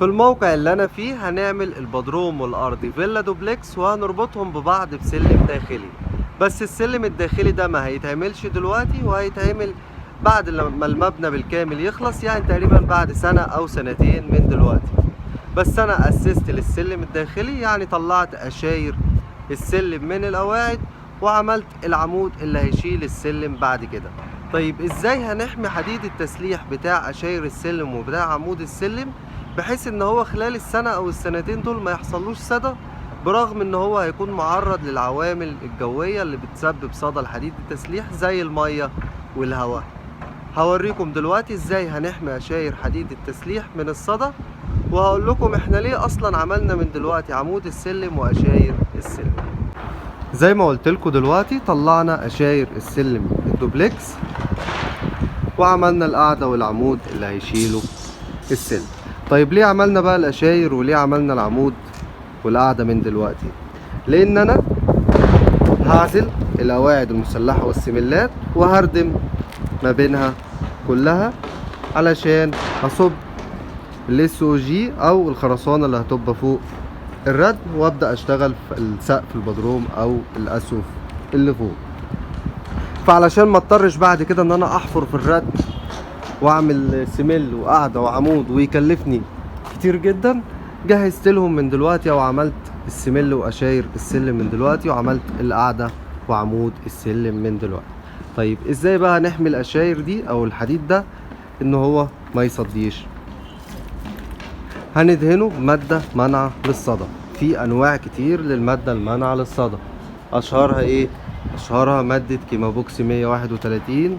في الموقع اللي انا فيه هنعمل البدروم والارضي فيلا دوبلكس وهنربطهم ببعض بسلم داخلي. بس السلم الداخلي ده ما هيتعملش دلوقتي، وهيتعمل بعد لما المبنى بالكامل يخلص، يعني تقريبا بعد سنة او سنتين من دلوقتي. بس انا اسست للسلم الداخلي، يعني طلعت اشاير السلم من القواعد وعملت العمود اللي هيشيل السلم بعد كده. طيب ازاي هنحمي حديد التسليح بتاع اشاير السلم وبتاع عمود السلم بحيث ان هو خلال السنة او السنتين دول ما يحصلوش صدى، برغم ان هو هيكون معرض للعوامل الجوية اللي بتسبب صدى الحديد التسليح زي المية والهواء. هوريكم دلوقتي ازاي هنحمي اشاير حديد التسليح من الصدى، وهقول لكم احنا ليه اصلا عملنا من دلوقتي عمود السلم واشاير السلم. زي ما قلت لكم دلوقتي طلعنا اشاير السلم الدوبلكس وعملنا القاعدة والعمود اللي هيشيلوا السلم. طيب ليه عملنا بقى الاشاير وليه عملنا العمود والقاعدة من دلوقتي؟ لان انا هعزل القواعد المسلحة والسملات وهردم ما بينها كلها علشان هصب الاس او جي او الخرسانة اللي هتبقى فوق الردم، وابدا اشتغل في السقف البدروم او الاسقف اللي فوق. فعلشان ما اضطرش بعد كده ان انا احفر في الردم واعمل سمل وقاعده وعمود ويكلفني كتير جدا، جهزت لهم من دلوقتي او عملت السمل واشاير السلم من دلوقتي وعملت القاعده وعمود السلم من دلوقتي. طيب ازاي بقى نحمي الاشاير دي او الحديد ده ان هو ما يصديش؟ هندهنه بمادة منع للصدى. في انواع كتير للمادة المنع للصدى، اشهرها ايه؟ اشهرها مادة كيمابوكس 131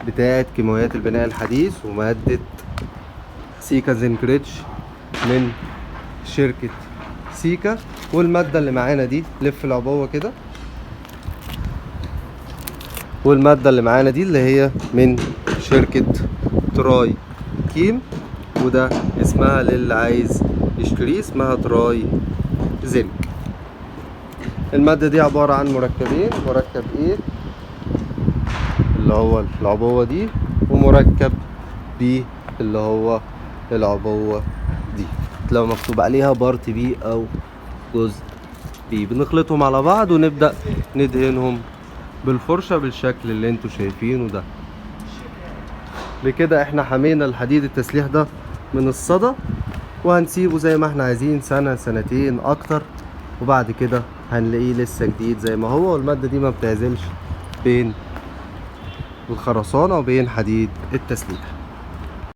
بتاعت كيماويات البناء الحديث، ومادة سيكا زنكريتش من شركة سيكا. والمادة اللي معانا دي لف العبوة كده، والمادة اللي معانا دي اللي هي من شركة تراي كيم، وده اسمها للي عايز يشتريه اسمها تراي زنك. المادة دي عبارة عن مركبين، مركب ايه اللي هو العبوة دي، ومركب بي اللي هو العبوة دي، لو مكتوب عليها بارت بي او جزء بي. بنخلطهم على بعض ونبدأ ندهنهم بالفرشة بالشكل اللي انتوا شايفينه ده. بكده احنا حمينا الحديد التسليح ده من الصدى، وهنسيبه زي ما احنا عايزين سنة سنتين اكتر، وبعد كده هنلاقيه لسه جديد زي ما هو. والمادة دي ما بتعزلش بين الخرسانة وبين حديد التسليح.